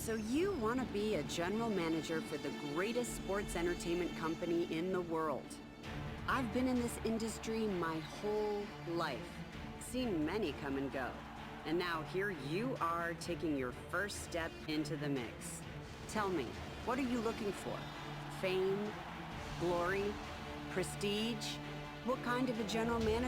So you want to be a general manager for the greatest sports entertainment company in the world. I've been in this industry my whole life, seen many come and go. And now here you are taking your first step into the mix. Tell me, what are you looking for? Fame? Glory? Prestige? What kind of a general manager?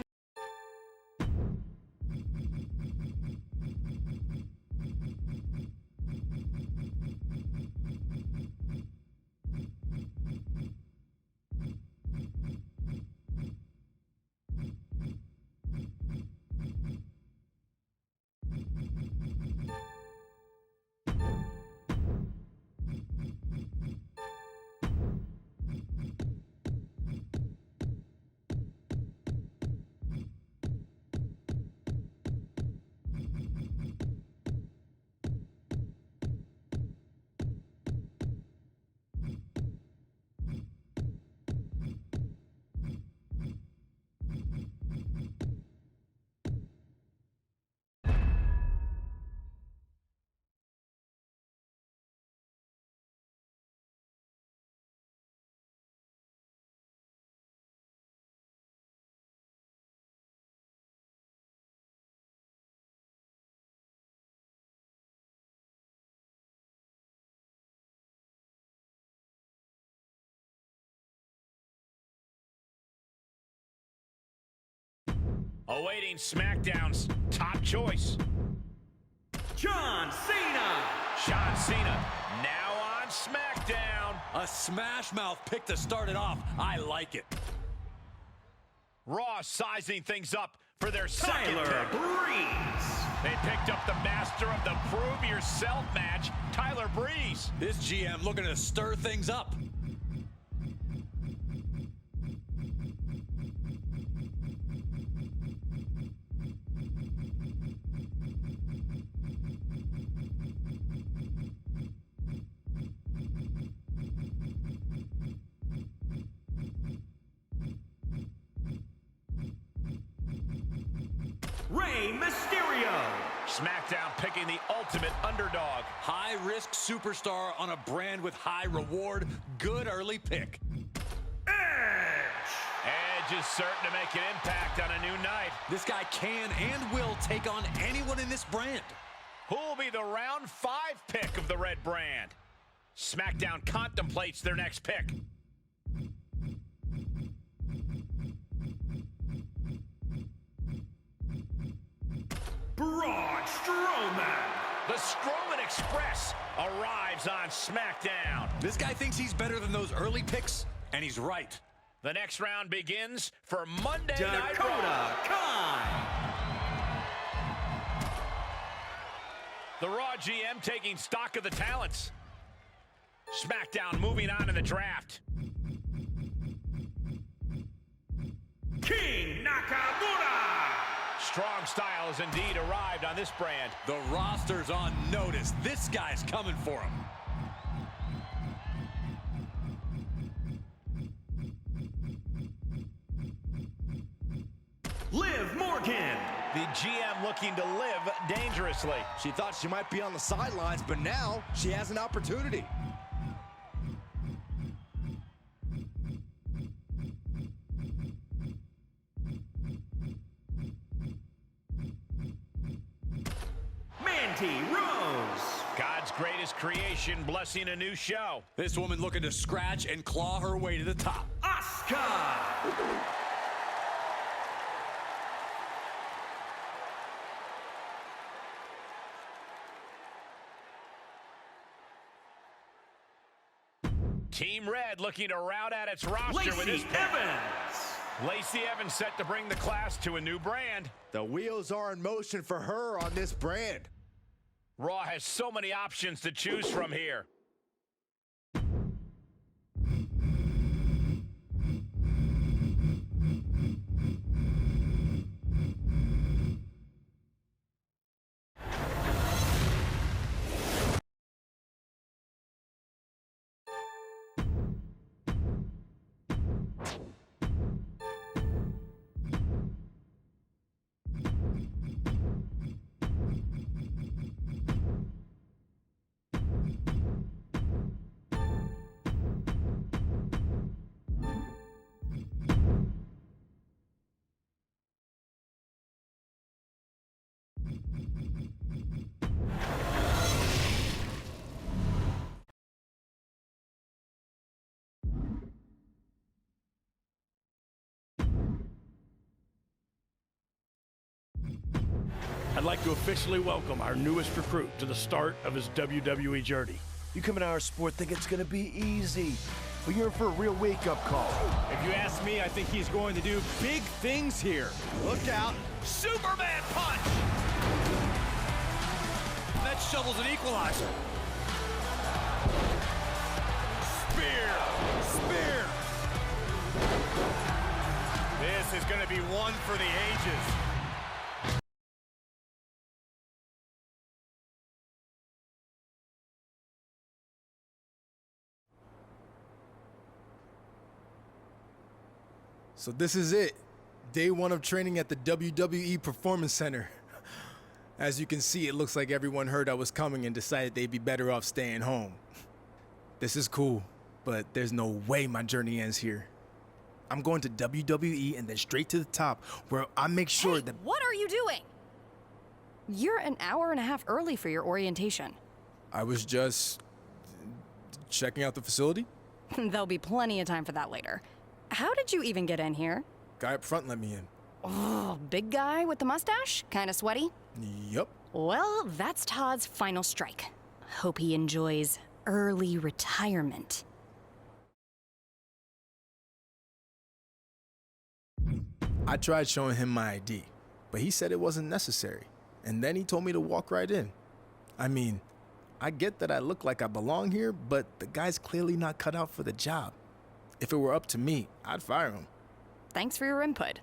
Awaiting SmackDown's top choice. John Cena! John Cena, now on SmackDown. A smash mouth pick to start it off. I like it. Raw sizing things up for their second Tyler pick. Breeze! They picked up the master of the Prove Yourself match, Tyler Breeze. This GM looking to stir things up. Rey Mysterio! SmackDown picking the ultimate underdog. High-risk superstar on a brand with high reward. Good early pick. Edge is certain to make an impact on a new night. This guy can and will take on anyone in this brand. Who will be the round 5 pick of the red brand? SmackDown contemplates their next pick. Braun Strowman! The Strowman Express arrives on SmackDown. This guy thinks he's better than those early picks, and he's right. The next round begins for Monday Night Raw. Dakota Kai. The Raw GM taking stock of the talents. SmackDown moving on in the draft. King Nakamura. Strong style has indeed arrived on this brand. The roster's on notice. This guy's coming for him. Liv Morgan. The GM looking to live dangerously. She thought she might be on the sidelines, but now she has an opportunity. Mandy Rose. God's greatest creation blessing a new show. This woman looking to scratch and claw her way to the top. Asuka. Team Red looking to rout out its roster with this Lacey pick. Evans. Lacey Evans set to bring the class to a new brand. The wheels are in motion for her on this brand. Raw has so many options to choose from here. I'd like to officially welcome our newest recruit to the start of his WWE journey. You come into our sport think it's gonna be easy, but you're in for a real wake-up call. If you ask me, I think he's going to do big things here. Look out. Superman punch! That shovel's an equalizer. Spear! Spear! This is going to be one for the ages. So this is it. Day one of training at the WWE Performance Center. As you can see, it looks like everyone heard I was coming and decided they'd be better off staying home. This is cool, but there's no way my journey ends here. I'm going to WWE and then straight to the top, where I make sure that... What are you doing? You're an hour and a half early for your orientation. I was just... checking out the facility? There'll be plenty of time for that later. How did you even get in here? Guy up front let me in. Oh, big guy with the mustache? Kinda sweaty? Yup. Well, that's Todd's final strike. Hope he enjoys early retirement. I tried showing him my ID, but he said it wasn't necessary. And then he told me to walk right in. I mean, I get that I look like I belong here, but the guy's clearly not cut out for the job. If it were up to me, I'd fire him. Thanks for your input.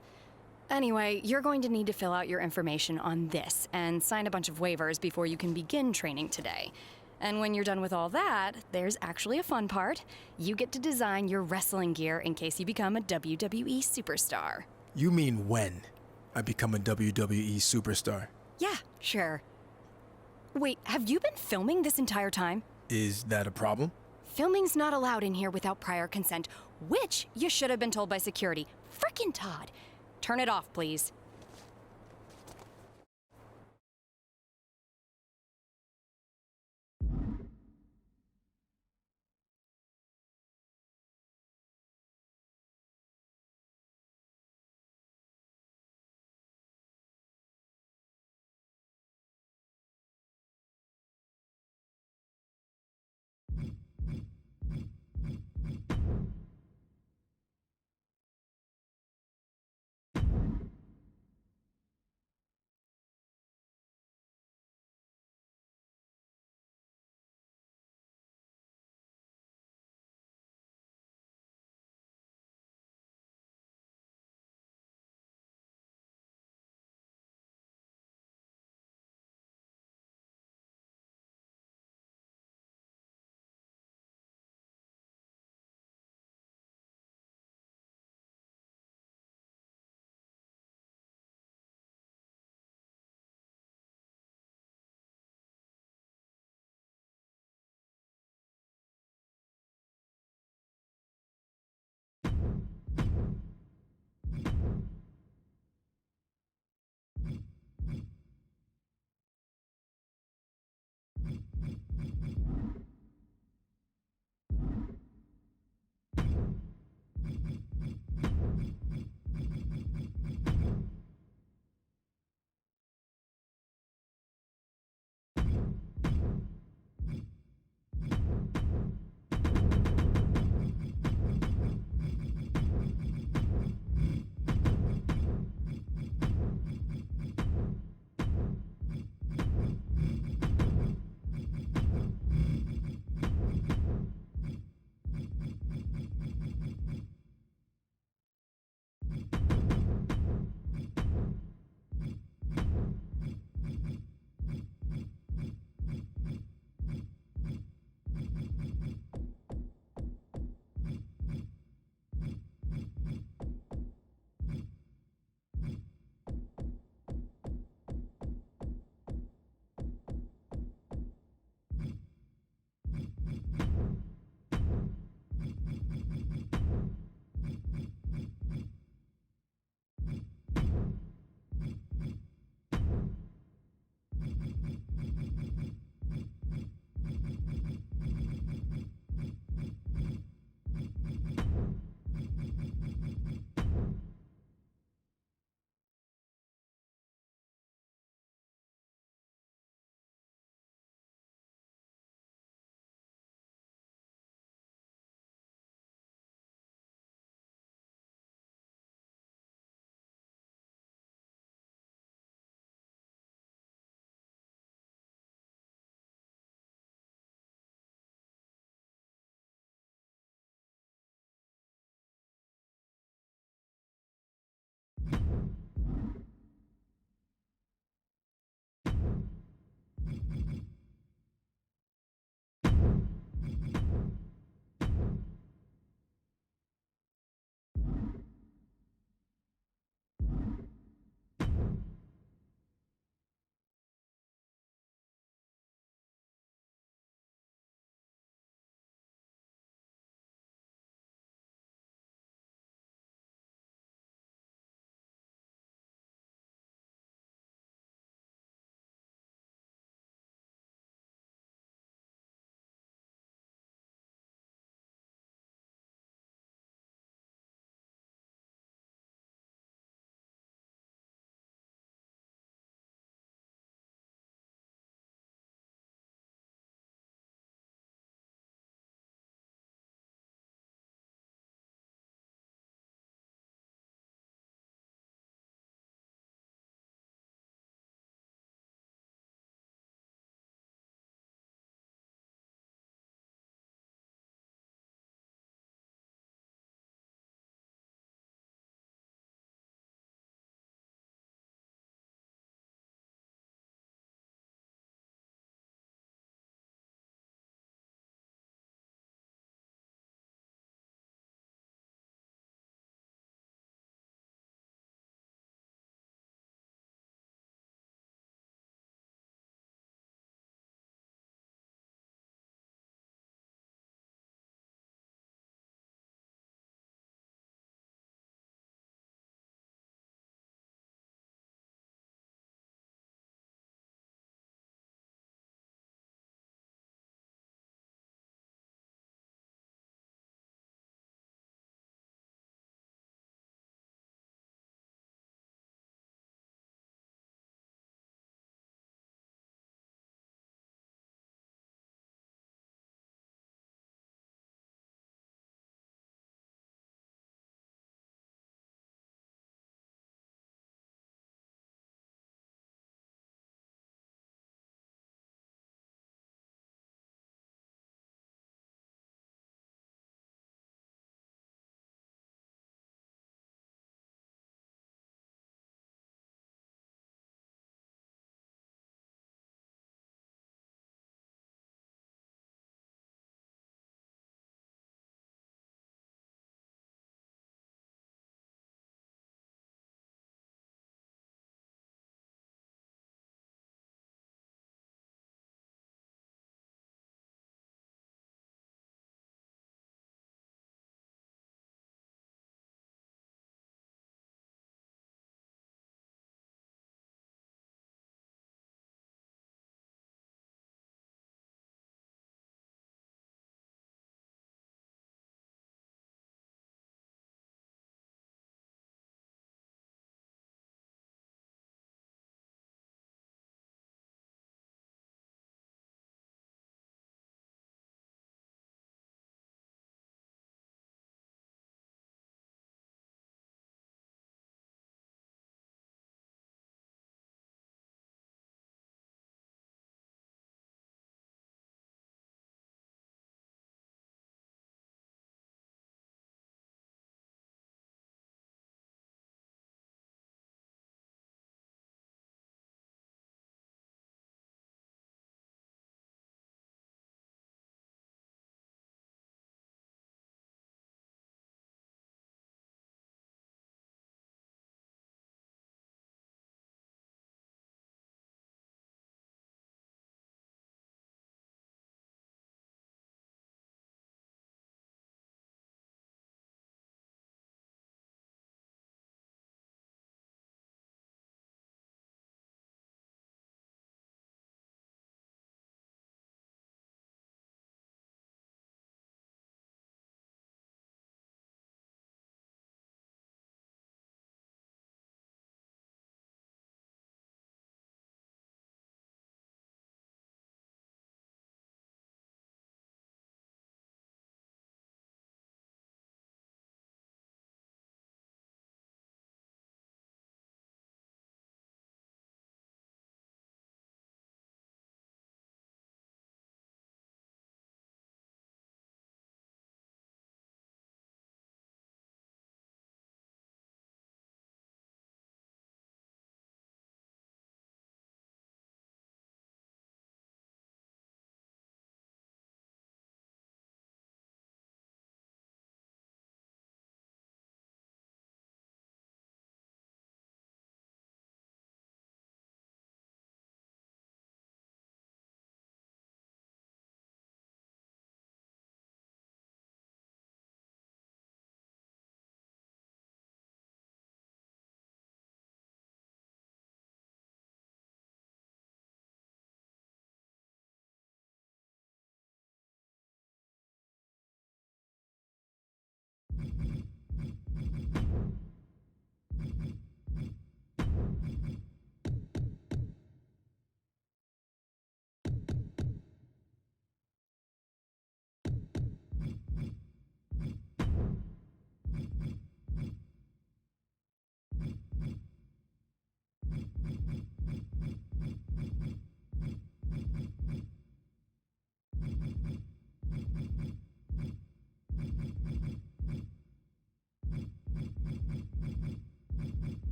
Anyway, you're going to need to fill out your information on this and sign a bunch of waivers before you can begin training today. And when you're done with all that, there's actually a fun part. You get to design your wrestling gear in case you become a WWE superstar. You mean when I become a WWE superstar? Yeah, sure. Wait, have you been filming this entire time? Is that a problem? Filming's not allowed in here without prior consent, which you should have been told by security. Frickin' Todd. Turn it off, please.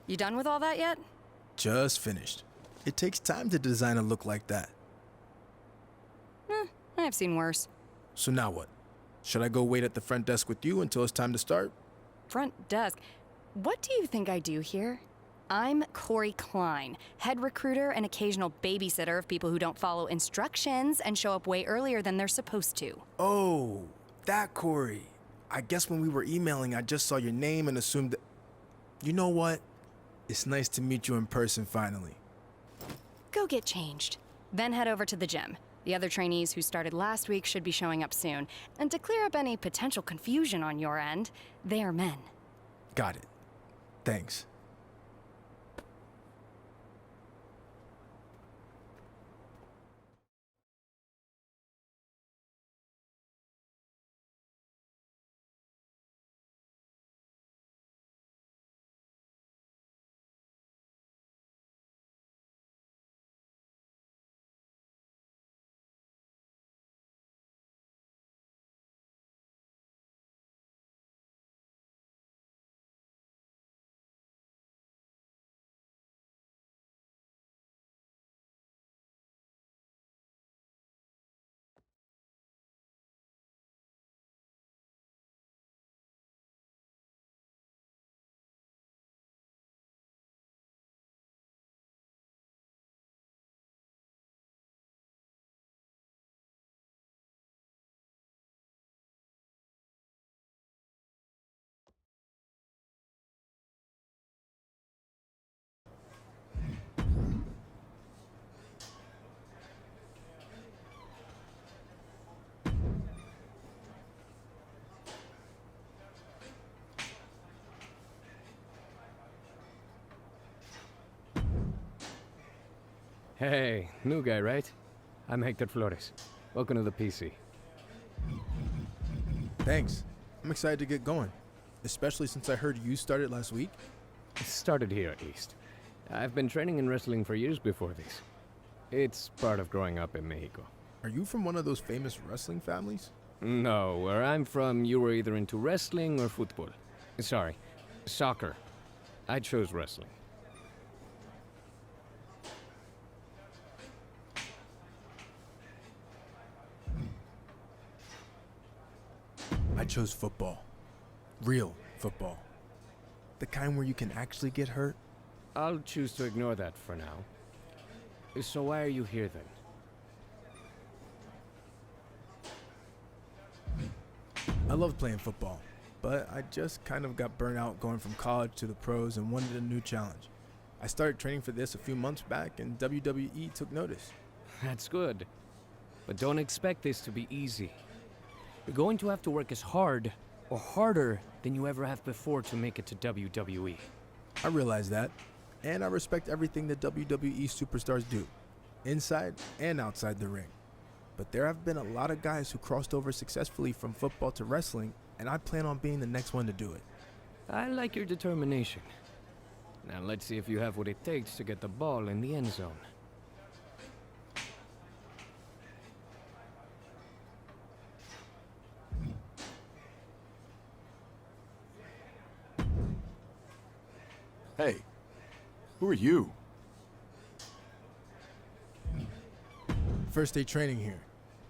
You done with all that yet? Just finished. It takes time to design a look like that. I've seen worse. So now what? Should I go wait at the front desk with you until it's time to start? Front desk. What do you think I do here? I'm Corey Klein, head recruiter and occasional babysitter of people who don't follow instructions and show up way earlier than they're supposed to. Oh, that Corey. I guess when we were emailing, I just saw your name and assumed that... You know what? It's nice to meet you in person finally. Go get changed. Then head over to the gym. The other trainees who started last week should be showing up soon. And to clear up any potential confusion on your end, they are men. Got it. Thanks. Hey, new guy, right? I'm Hector Flores. Welcome to the PC. Thanks. I'm excited to get going, especially since I heard you started last week. It started here, at least. I've been training in wrestling for years before this. It's part of growing up in Mexico. Are you from one of those famous wrestling families? No, where I'm from, you were either into wrestling or football. Sorry, soccer. I chose wrestling. I chose football. Real football. The kind where you can actually get hurt. I'll choose to ignore that for now. So why are you here then? I loved playing football, but I just kind of got burnt out going from college to the pros and wanted a new challenge. I started training for this a few months back and WWE took notice. That's good. But don't expect this to be easy. You're going to have to work as hard or harder than you ever have before to make it to WWE. I realize that, and I respect everything that WWE superstars do, inside and outside the ring. But there have been a lot of guys who crossed over successfully from football to wrestling, and I plan on being the next one to do it. I like your determination. Now let's see if you have what it takes to get the ball in the end zone. Hey, who are you? First day training here.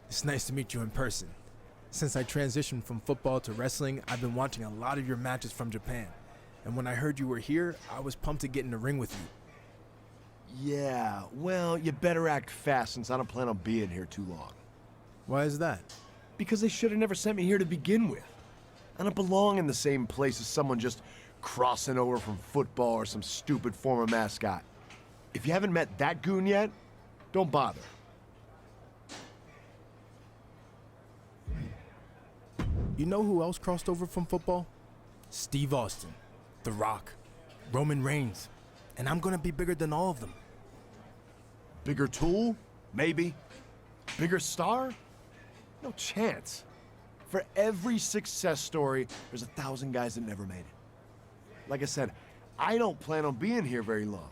It's nice to meet you in person. Since I transitioned from football to wrestling, I've been watching a lot of your matches from Japan. And when I heard you were here, I was pumped to get in the ring with you. Yeah, well, you better act fast since I don't plan on being here too long. Why is that? Because they should have never sent me here to begin with. I don't belong in the same place as someone just crossing over from football or some stupid former mascot. If you haven't met that goon yet, don't bother. You know who else crossed over from football? Steve Austin, The Rock, Roman Reigns, and I'm gonna be bigger than all of them. Bigger tool? Maybe. Bigger star? No chance. For every success story, there's 1,000 guys that never made it. Like I said, I don't plan on being here very long.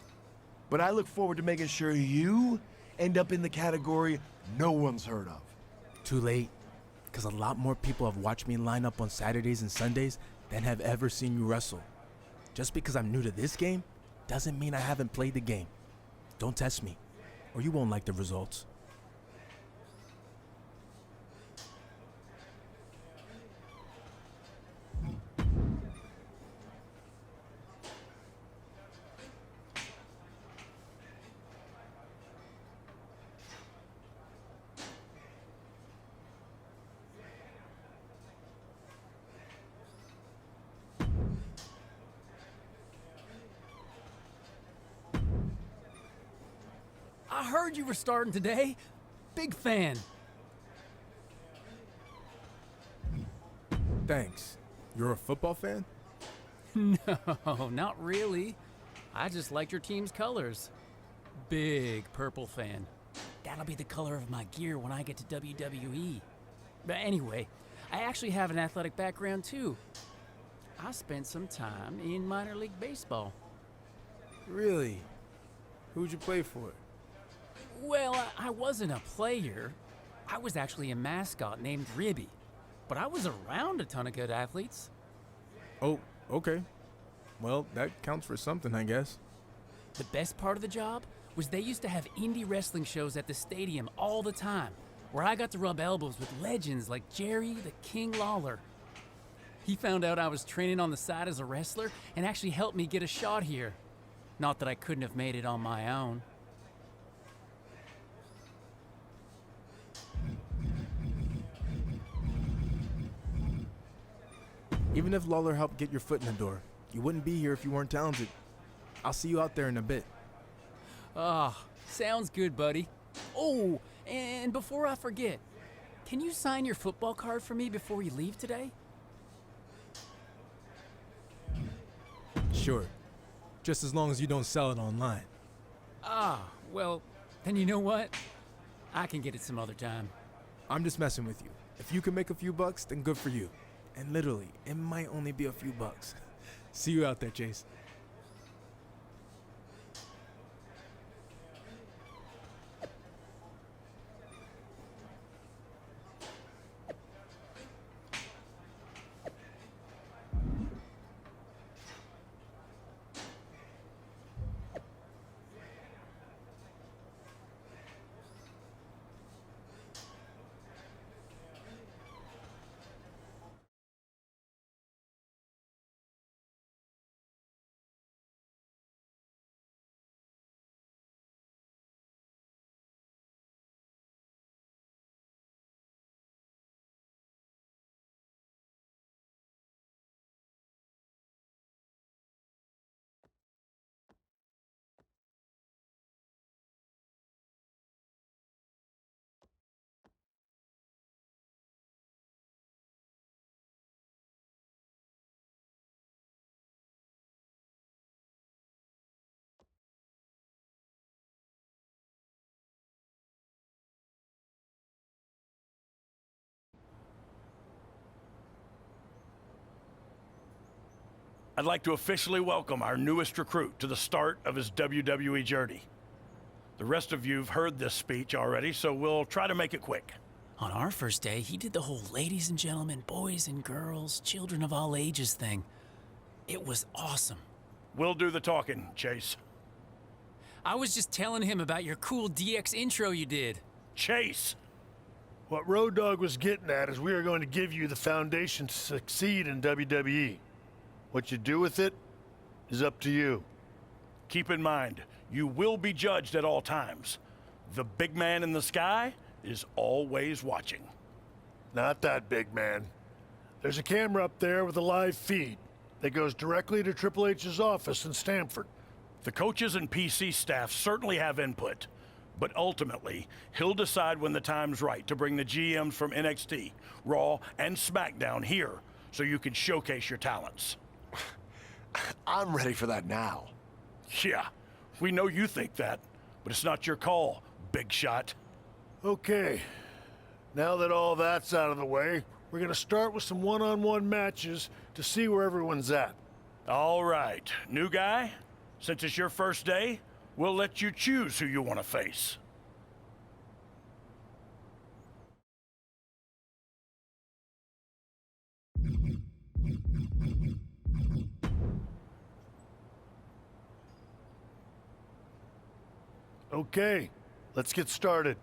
But I look forward to making sure you end up in the category no one's heard of. Too late, because a lot more people have watched me line up on Saturdays and Sundays than have ever seen you wrestle. Just because I'm new to this game doesn't mean I haven't played the game. Don't test me, or you won't like the results. I heard you were starting today. Big fan. Thanks. You're a football fan? No, not really. I just liked your team's colors. Big purple fan. That'll be the color of my gear when I get to WWE. But anyway, I actually have an athletic background too. I spent some time in minor league baseball. Really? Who'd you play for? Well, I wasn't a player. I was actually a mascot named Ribby. But I was around a ton of good athletes. Oh, okay. Well, that counts for something, I guess. The best part of the job was they used to have indie wrestling shows at the stadium all the time, where I got to rub elbows with legends like Jerry the King Lawler. He found out I was training on the side as a wrestler and actually helped me get a shot here. Not that I couldn't have made it on my own. Even if Lawler helped get your foot in the door, you wouldn't be here if you weren't talented. I'll see you out there in a bit. Ah, sounds good, buddy. Oh, and before I forget, can you sign your football card for me before you leave today? Sure. Just as long as you don't sell it online. Ah, well, then you know what? I can get it some other time. I'm just messing with you. If you can make a few bucks, then good for you. And literally, it might only be a few bucks. See you out there, Chase. I'd like to officially welcome our newest recruit to the start of his WWE journey. The rest of you have heard this speech already, so we'll try to make it quick. On our first day, he did the whole ladies and gentlemen, boys and girls, children of all ages thing. It was awesome. We'll do the talking, Chase. I was just telling him about your cool DX intro you did. Chase! What Road Dogg was getting at is we are going to give you the foundation to succeed in WWE. What you do with it is up to you. Keep in mind, you will be judged at all times. The big man in the sky is always watching. Not that big man. There's a camera up there with a live feed that goes directly to Triple H's office in Stamford. The coaches and PC staff certainly have input, but ultimately, he'll decide when the time's right to bring the GMs from NXT, Raw, and SmackDown here so you can showcase your talents. I'm ready for that now. Yeah, we know you think that, but it's not your call, big shot. Okay, now that all that's out of the way, we're gonna start with some one-on-one matches to see where everyone's at. All right, new guy, since it's your first day, we'll let you choose who you want to face. Okay, let's get started.